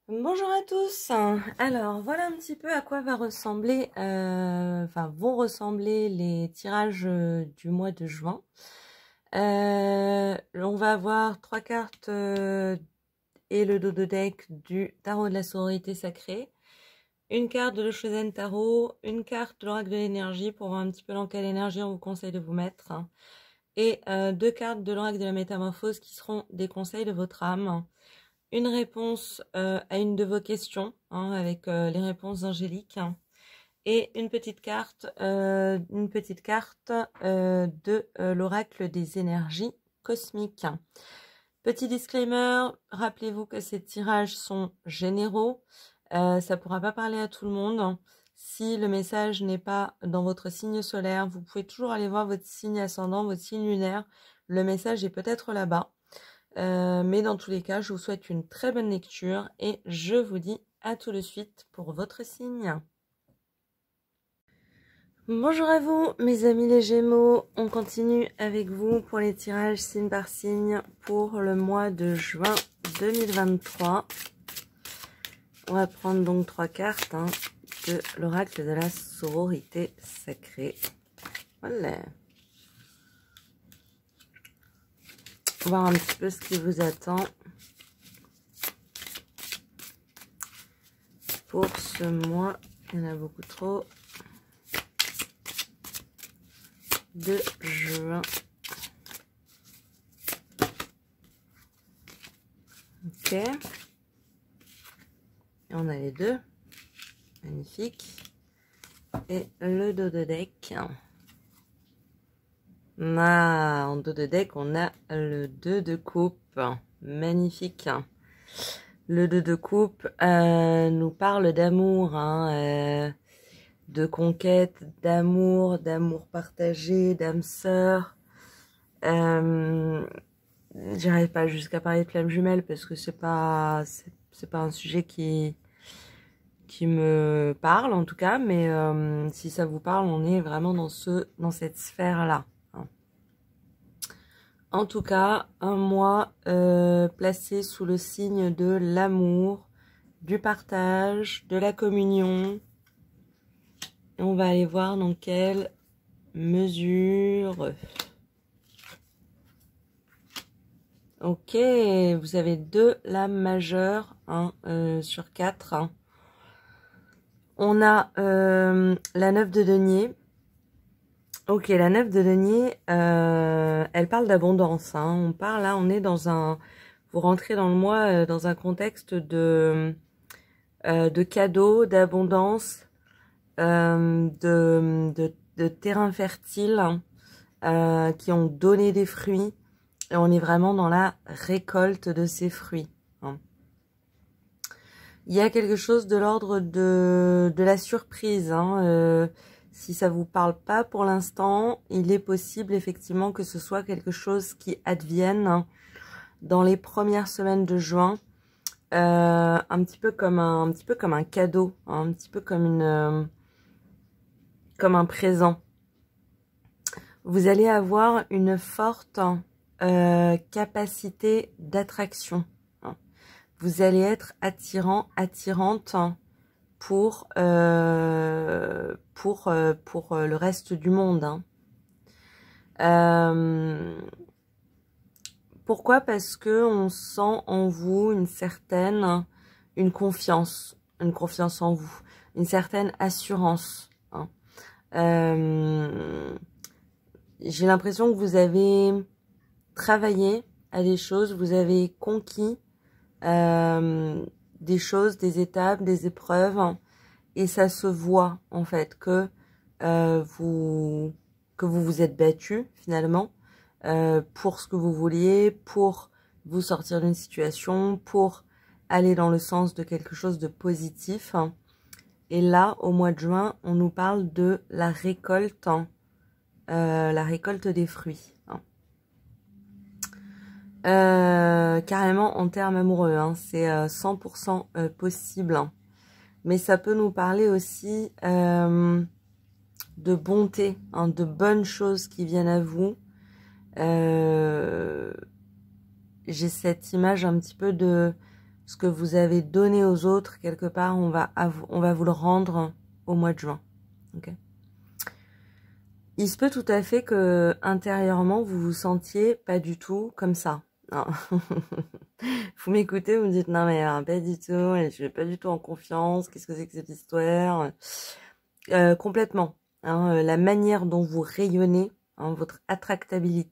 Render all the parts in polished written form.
Bonjour à tous. Alors voilà un petit peu à quoi va ressembler, vont ressembler les tirages du mois de juin. On va avoir 3 cartes et le dos de deck du tarot de la sororité sacrée, une carte de l'Oshozen Tarot, une carte de l'oracle de l'énergie pour voir un petit peu dans quelle énergie on vous conseille de vous mettre, et 2 cartes de l'oracle de la métamorphose qui seront des conseils de votre âme. Une réponse à une de vos questions, avec les réponses angéliques, et une petite carte de l'oracle des énergies cosmiques. Petit disclaimer, rappelez-vous que ces tirages sont généraux, ça ne pourra pas parler à tout le monde. Si le message n'est pas dans votre signe solaire, vous pouvez toujours aller voir votre signe ascendant, votre signe lunaire. Le message est peut-être là-bas. Mais dans tous les cas, je vous souhaite une très bonne lecture et je vous dis à tout de suite pour votre signe. Bonjour à vous mes amis les Gémeaux, on continue avec vous pour les tirages signe par signe pour le mois de juin 2023. On va prendre donc 3 cartes de l'oracle de la sororité sacrée. Voilà. Voir un petit peu ce qui vous attend pour ce mois. Il y en a beaucoup trop. De juin. Ok. Et on a les deux. Magnifique. Et le dos de deck. En dos de deck, on a le 2 de coupe. Magnifique. Le 2 de coupe nous parle d'amour, de conquête, d'amour partagé, d'âme sœur. J'arrive pas jusqu'à parler de flamme jumelle parce que c'est pas un sujet qui me parle en tout cas, mais si ça vous parle, on est vraiment dans cette sphère là. En tout cas, un mois placé sous le signe de l'amour, du partage, de la communion. Et on va aller voir dans quelle mesure. Ok, vous avez 2 lames majeures sur 4. On a la 9 de denier. Ok, la 9 de denier, elle parle d'abondance. On parle là, on est dans un... Vous rentrez dans le mois dans un contexte de cadeaux, d'abondance, de terrains fertiles qui ont donné des fruits. Et on est vraiment dans la récolte de ces fruits. Il y a quelque chose de l'ordre de la surprise. Si ça vous parle pas pour l'instant, il est possible effectivement que ce soit quelque chose qui advienne dans les premières semaines de juin. Un petit peu comme un cadeau, un petit peu comme un présent. Vous allez avoir une forte capacité d'attraction. Vous allez être attirante pour le reste du monde. Pourquoi? Parce que on sent en vous une confiance en vous, une certaine assurance. J'ai l'impression que vous avez travaillé à des choses, vous avez conquis des choses, des étapes, des épreuves, et ça se voit en fait que vous vous êtes battu finalement pour ce que vous vouliez, pour vous sortir d'une situation, pour aller dans le sens de quelque chose de positif. Et là, au mois de juin, on nous parle de la récolte des fruits. Carrément en termes amoureux, c'est 100% possible. Mais ça peut nous parler aussi de bonté, de bonnes choses qui viennent à vous. J'ai cette image un petit peu de ce que vous avez donné aux autres, quelque part, on va vous le rendre au mois de juin. Okay. Il se peut tout à fait que intérieurement, vous vous sentiez pas du tout comme ça. Non. Vous m'écoutez, vous me dites non mais pas du tout, je suis pas du tout en confiance, qu'est-ce que c'est que cette histoire? Complètement. Hein, la manière dont vous rayonnez, hein, votre attractabilité,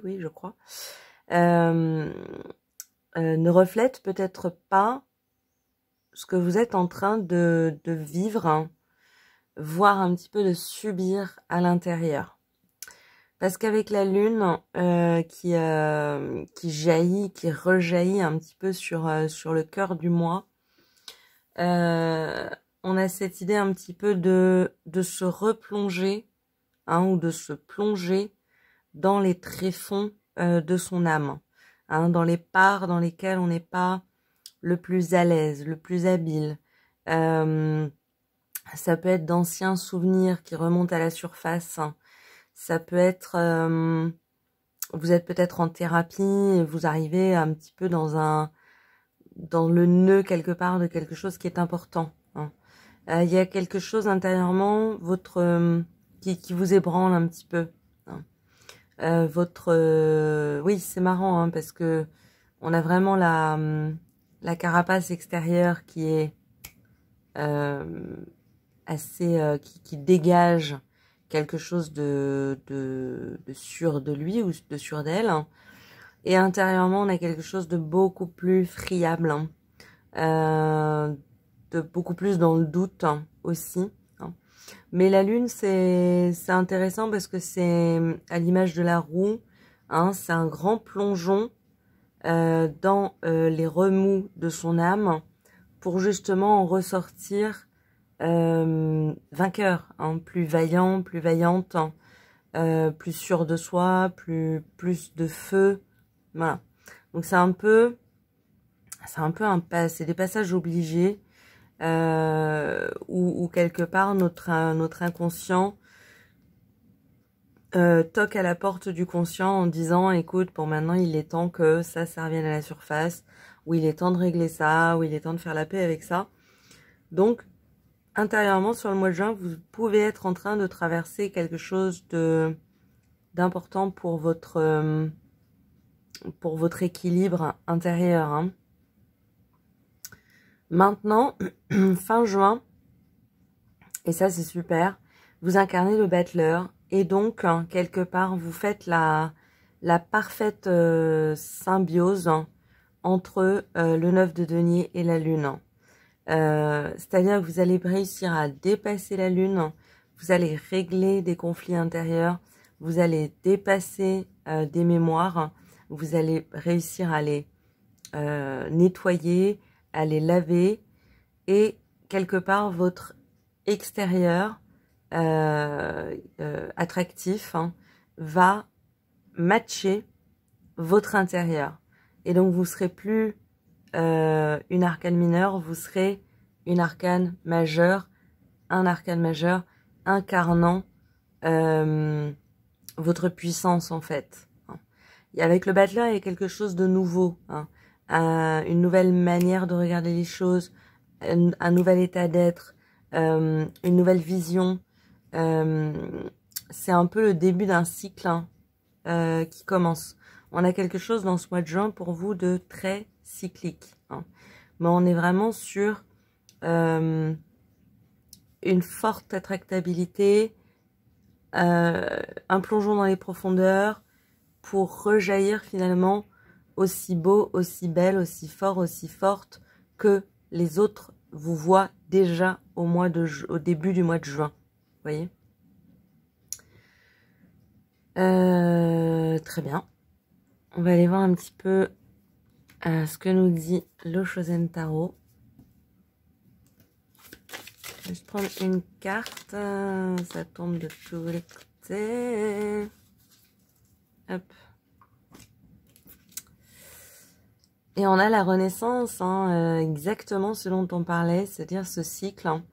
oui, je crois, ne reflète peut-être pas ce que vous êtes en train de vivre, hein, voire un petit peu de subir à l'intérieur. Parce qu'avec la lune qui jaillit, qui rejaillit un petit peu sur le cœur du mois, on a cette idée un petit peu de se replonger, hein, ou de se plonger dans les tréfonds de son âme, hein, dans les parts dans lesquelles on n'est pas le plus à l'aise, le plus habile. Ça peut être d'anciens souvenirs qui remontent à la surface. Ça peut être, vous êtes peut-être en thérapie et vous arrivez un petit peu dans le nœud quelque part de quelque chose qui est important. Hein. Il y a quelque chose intérieurement, qui vous ébranle un petit peu. Hein. Oui, c'est marrant, hein, parce que on a vraiment la carapace extérieure qui est assez, qui dégage quelque chose de sûr de lui ou de sûr d'elle. Et intérieurement, on a quelque chose de beaucoup plus friable, hein, de beaucoup plus dans le doute, hein, aussi. Hein. Mais la lune, c'est intéressant parce que c'est à l'image de la roue, hein, c'est un grand plongeon dans les remous de son âme pour justement en ressortir vainqueur, hein, plus vaillant, plus vaillante, hein, plus sûr de soi, plus de feu. Voilà. Donc c'est un peu c'est des passages obligés où quelque part notre inconscient toque à la porte du conscient en disant écoute, pour maintenant il est temps que ça revienne à la surface, ou il est temps de régler ça, ou il est temps de faire la paix avec ça. Donc intérieurement sur le mois de juin, vous pouvez être en train de traverser quelque chose d'important pour votre équilibre intérieur. Hein. Maintenant, fin juin, et ça c'est super, vous incarnez le battleur, et donc, quelque part, vous faites la parfaite symbiose entre le 9 de denier et la lune. C'est-à-dire que vous allez réussir à dépasser la lune, vous allez régler des conflits intérieurs, vous allez dépasser des mémoires, vous allez réussir à les nettoyer, à les laver, et quelque part votre extérieur attractif, hein, va matcher votre intérieur. Et donc vous serez plus une arcane mineure, vous serez une arcane majeure, un arcane majeur incarnant votre puissance en fait. Et avec le battleur, il y a quelque chose de nouveau, hein, une nouvelle manière de regarder les choses, un nouvel état d'être, une nouvelle vision. C'est un peu le début d'un cycle, hein, qui commence. On a quelque chose dans ce mois de juin pour vous de très cyclique. Hein. Mais on est vraiment sur une forte attractabilité, un plongeon dans les profondeurs pour rejaillir finalement aussi beau, aussi belle, aussi fort, aussi forte que les autres vous voient déjà au début du mois de juin. Vous voyez? Très bien. On va aller voir un petit peu ce que nous dit le Shosen Tarot. Je vais prendre une carte. Ça tombe de tous les côtés. Hop. Et on a la renaissance, hein, exactement ce dont on parlait, c'est-à-dire ce cycle. Hein.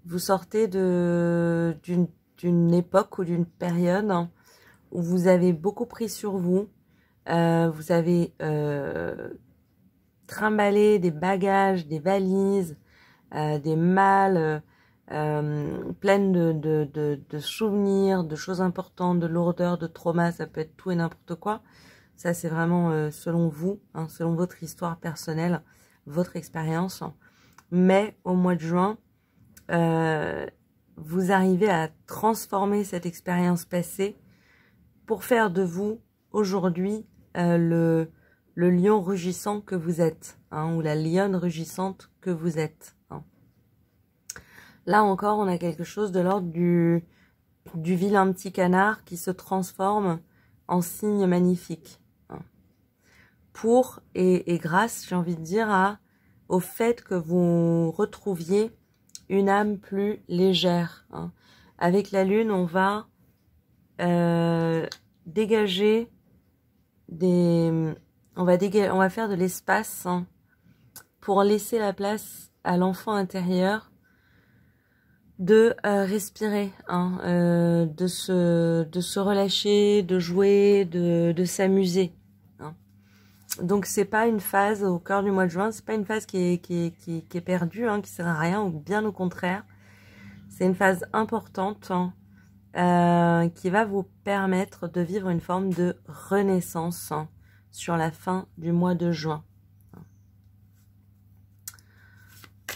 Vous sortez d'une époque ou d'une période où vous avez beaucoup pris sur vous, Vous avez trimballé des bagages, des valises, des malles pleines de souvenirs, de choses importantes, de lourdeurs, de traumas, ça peut être tout et n'importe quoi. Ça, c'est vraiment selon vous, hein, selon votre histoire personnelle, votre expérience. Mais au mois de juin, vous arrivez à transformer cette expérience passée pour faire de vous, aujourd'hui, le lion rugissant que vous êtes, hein, ou la lionne rugissante que vous êtes. Hein. Là encore, on a quelque chose de l'ordre du vilain petit canard qui se transforme en signe magnifique. Hein. Pour et grâce, j'ai envie de dire, au fait que vous retrouviez une âme plus légère. Hein. Avec la lune, on va dégager on va faire de l'espace, hein, pour laisser la place à l'enfant intérieur de respirer, hein, de se relâcher, de jouer, de s'amuser. Hein. Donc c'est pas une phase au cœur du mois de juin, c'est pas une phase qui est perdue, hein, qui sert à rien, ou bien au contraire. C'est une phase importante, hein, qui va vous permettre de vivre une forme de renaissance, hein, sur la fin du mois de juin.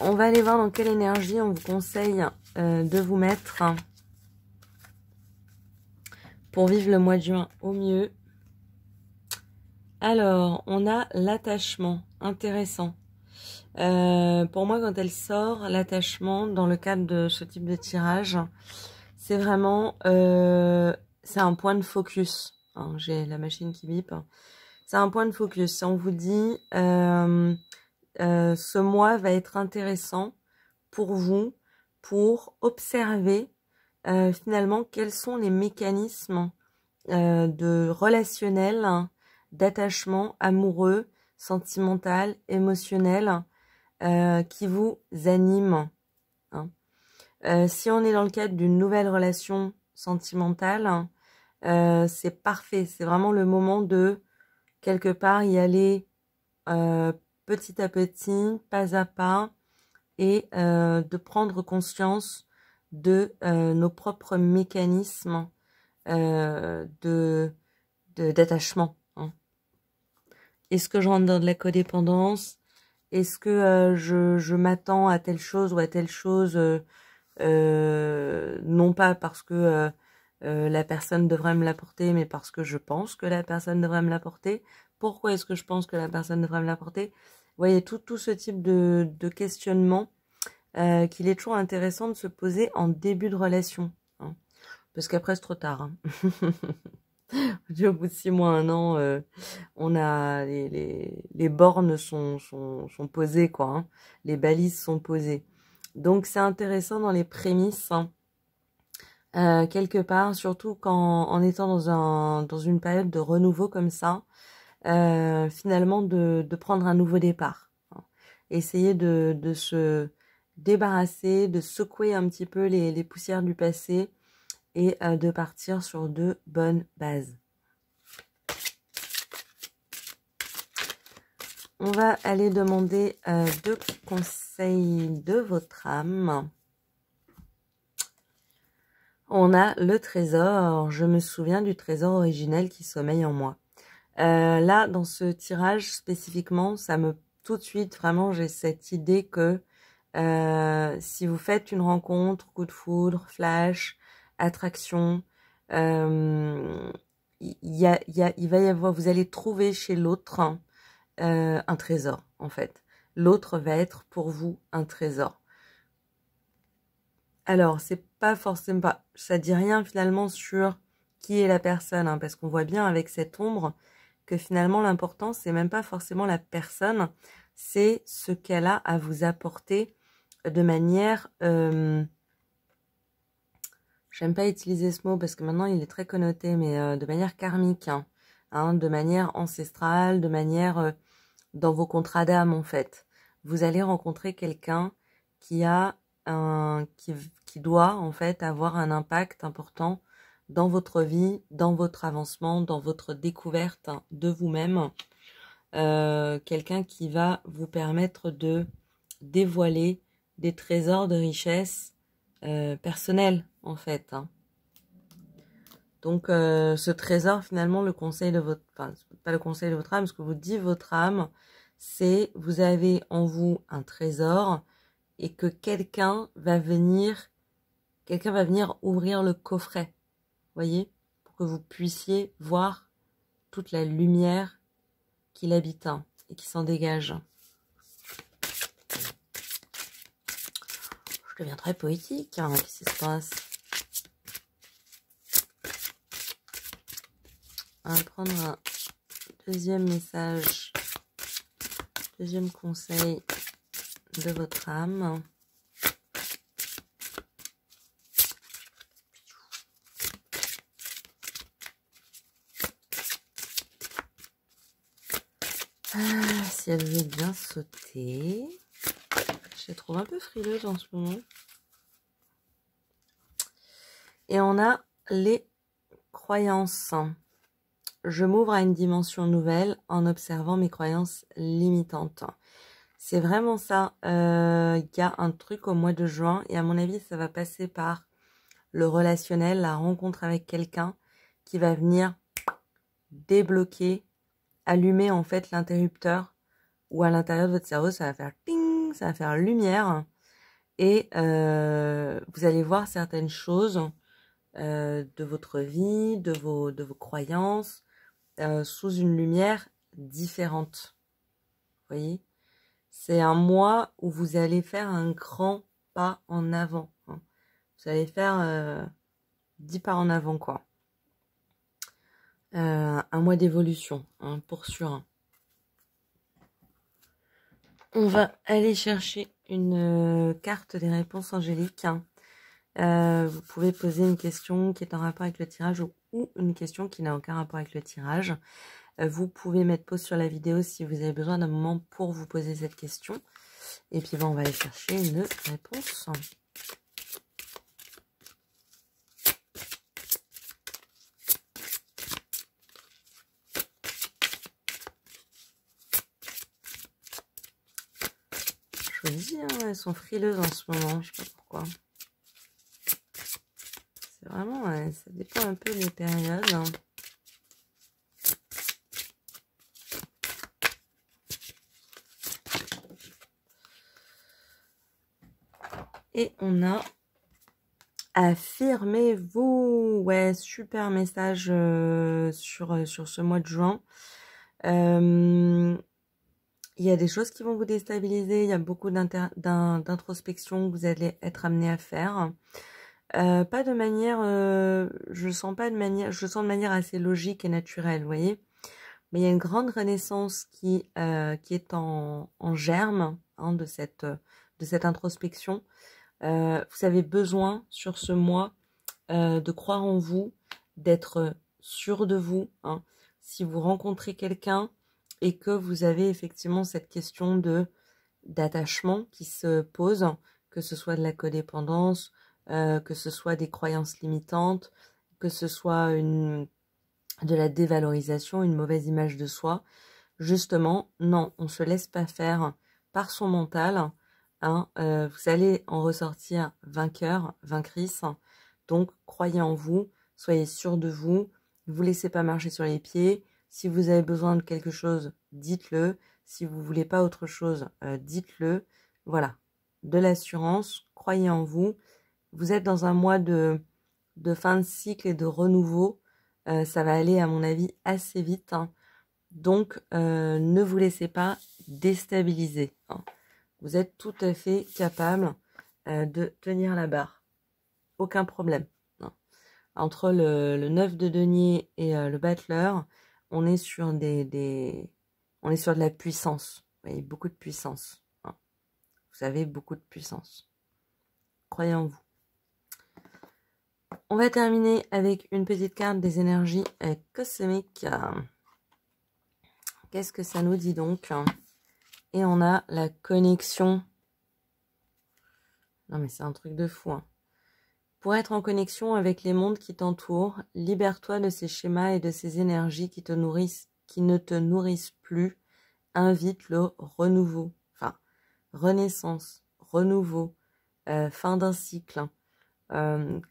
On va aller voir dans quelle énergie on vous conseille de vous mettre pour vivre le mois de juin au mieux. Alors, on a l'attachement, intéressant. Pour moi, quand elle sort, l'attachement, dans le cadre de ce type de tirage, c'est vraiment, c'est un point de focus. Hein, j'ai la machine qui bip. C'est un point de focus. On vous dit, ce mois va être intéressant pour vous, pour observer finalement quels sont les mécanismes de relationnel, hein, d'attachement amoureux, sentimental, émotionnel, qui vous animent. Hein. Si on est dans le cadre d'une nouvelle relation sentimentale, c'est parfait. C'est vraiment le moment de, quelque part, y aller petit à petit, pas à pas, et de prendre conscience de nos propres mécanismes d'attachement. Hein. Est-ce que je rentre dans de la codépendance? Est-ce que je m'attends à telle chose ou à telle chose, non pas parce que la personne devrait me l'apporter, mais parce que je pense que la personne devrait me l'apporter. Pourquoi est-ce que je pense que la personne devrait me l'apporter? Vous voyez, tout ce type de questionnement qu'il est toujours intéressant de se poser en début de relation. Hein. Parce qu'après, c'est trop tard. Hein. Au bout de 6 mois, 1 an, on a les bornes sont posées, quoi. Hein. Les balises sont posées. Donc, c'est intéressant dans les prémices, hein, quelque part, surtout en étant dans une période de renouveau comme ça, finalement de prendre un nouveau départ. Hein. Essayer de se débarrasser, de secouer un petit peu les poussières du passé et de partir sur de bonnes bases. On va aller demander 2 conseils de votre âme. On a le trésor. Je me souviens du trésor originel qui sommeille en moi. Là, dans ce tirage spécifiquement, ça me tout de suite, vraiment, j'ai cette idée que si vous faites une rencontre, coup de foudre, flash, attraction, il va y avoir, vous allez trouver chez l'autre un trésor, en fait. L'autre va être pour vous un trésor. Alors, c'est pas forcément pas, ça dit rien finalement sur qui est la personne, hein, parce qu'on voit bien avec cette ombre que finalement l'important c'est même pas forcément la personne, c'est ce qu'elle a à vous apporter de manière, j'aime pas utiliser ce mot parce que maintenant il est très connoté, mais de manière karmique, hein, de manière ancestrale, de manière dans vos contrats d'âme en fait. Vous allez rencontrer quelqu'un qui a qui doit en fait avoir un impact important dans votre vie, dans votre avancement, dans votre découverte de vous-même. Quelqu'un qui va vous permettre de dévoiler des trésors de richesse personnelle, en fait. Donc, ce trésor, finalement, le conseil de votre... Enfin, pas le conseil de votre âme, ce que vous dit votre âme, c'est vous avez en vous un trésor et que quelqu'un va venir ouvrir le coffret, voyez, pour que vous puissiez voir toute la lumière qu'il habite et qui s'en dégage. Je deviens très poétique, hein, qu'est-ce qui se passe? On va prendre un deuxième message, deuxième conseil de votre âme. Si elle veut bien sauter. Je les trouve un peu frileuses en ce moment. Et on a les croyances. Je m'ouvre à une dimension nouvelle en observant mes croyances limitantes. C'est vraiment ça. Il y a un truc au mois de juin et à mon avis, ça va passer par le relationnel, la rencontre avec quelqu'un qui va venir débloquer, allumer en fait l'interrupteur ou à l'intérieur de votre cerveau, ça va faire ting, ça va faire lumière et vous allez voir certaines choses de votre vie, de vos croyances sous une lumière différente. Vous voyez, c'est un mois où vous allez faire un grand pas en avant. Hein. Vous allez faire 10 pas en avant, quoi. Un mois d'évolution, hein, pour sûr. Hein. On va aller chercher une carte des réponses angéliques. Hein. Vous pouvez poser une question qui est en rapport avec le tirage ou une question qui n'a aucun rapport avec le tirage. Vous pouvez mettre pause sur la vidéo si vous avez besoin d'un moment pour vous poser cette question. Et puis on va aller chercher une réponse. Je vous dis, hein, elles sont frileuses en ce moment, je sais pas pourquoi. C'est vraiment, ça dépend un peu des périodes. Hein. Et on a affirmez-vous. Ouais, super message sur ce mois de juin. Il y a des choses qui vont vous déstabiliser. Il y a beaucoup d'introspection que vous allez être amené à faire. Pas de manière, je sens de manière assez logique et naturelle, vous voyez. Mais il y a une grande renaissance qui est en germe hein, de cette introspection. Vous avez besoin sur ce mois de croire en vous, d'être sûr de vous. Hein. Si vous rencontrez quelqu'un et que vous avez effectivement cette question d'attachement qui se pose, que ce soit de la codépendance, que ce soit des croyances limitantes, que ce soit de la dévalorisation, une mauvaise image de soi. Justement, non, on ne se laisse pas faire par son mental. Hein, vous allez en ressortir vainqueur, vaincrice. Donc, croyez en vous, soyez sûr de vous, ne vous laissez pas marcher sur les pieds. Si vous avez besoin de quelque chose, dites-le. Si vous voulez pas autre chose, dites-le. Voilà, de l'assurance, croyez en vous. Vous êtes dans un mois de fin de cycle et de renouveau. Ça va aller, à mon avis, assez vite. Hein. Donc, ne vous laissez pas déstabiliser. Hein. Vous êtes tout à fait capable de tenir la barre. Aucun problème. Hein. Entre le 9 de denier et le battleur, on est sur on est sur de la puissance. Vous voyez, beaucoup de puissance. Hein. Vous avez beaucoup de puissance. Croyez en vous. On va terminer avec une petite carte des énergies cosmiques. Qu'est-ce que ça nous dit donc? Et on a la connexion. Non mais c'est un truc de fou. Hein. Pour être en connexion avec les mondes qui t'entourent, libère-toi de ces schémas et de ces énergies qui ne te nourrissent plus. Invite le renouveau, enfin, renaissance, renouveau, fin d'un cycle,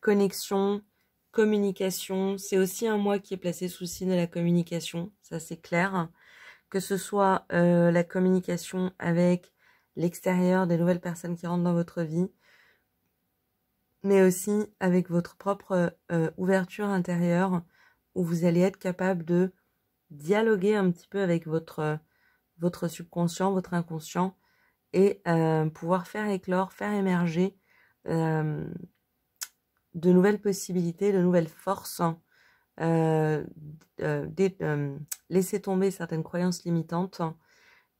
connexion, communication. C'est aussi un mois qui est placé sous le signe de la communication, ça c'est clair. Que ce soit la communication avec l'extérieur, des nouvelles personnes qui rentrent dans votre vie, mais aussi avec votre propre ouverture intérieure, où vous allez être capable de dialoguer un petit peu avec votre subconscient, votre inconscient, et pouvoir faire éclore, faire émerger de nouvelles possibilités, de nouvelles forces, laisser tomber certaines croyances limitantes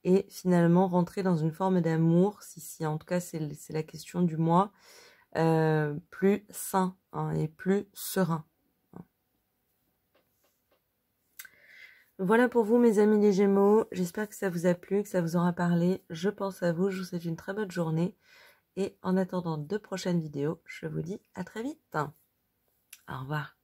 et finalement rentrer dans une forme d'amour, si en tout cas c'est la question du moi, plus sain et plus serein. Voilà pour vous mes amis les Gémeaux, j'espère que ça vous a plu, que ça vous aura parlé, je pense à vous, je vous souhaite une très bonne journée et en attendant de prochaines vidéos, je vous dis à très vite. Au revoir.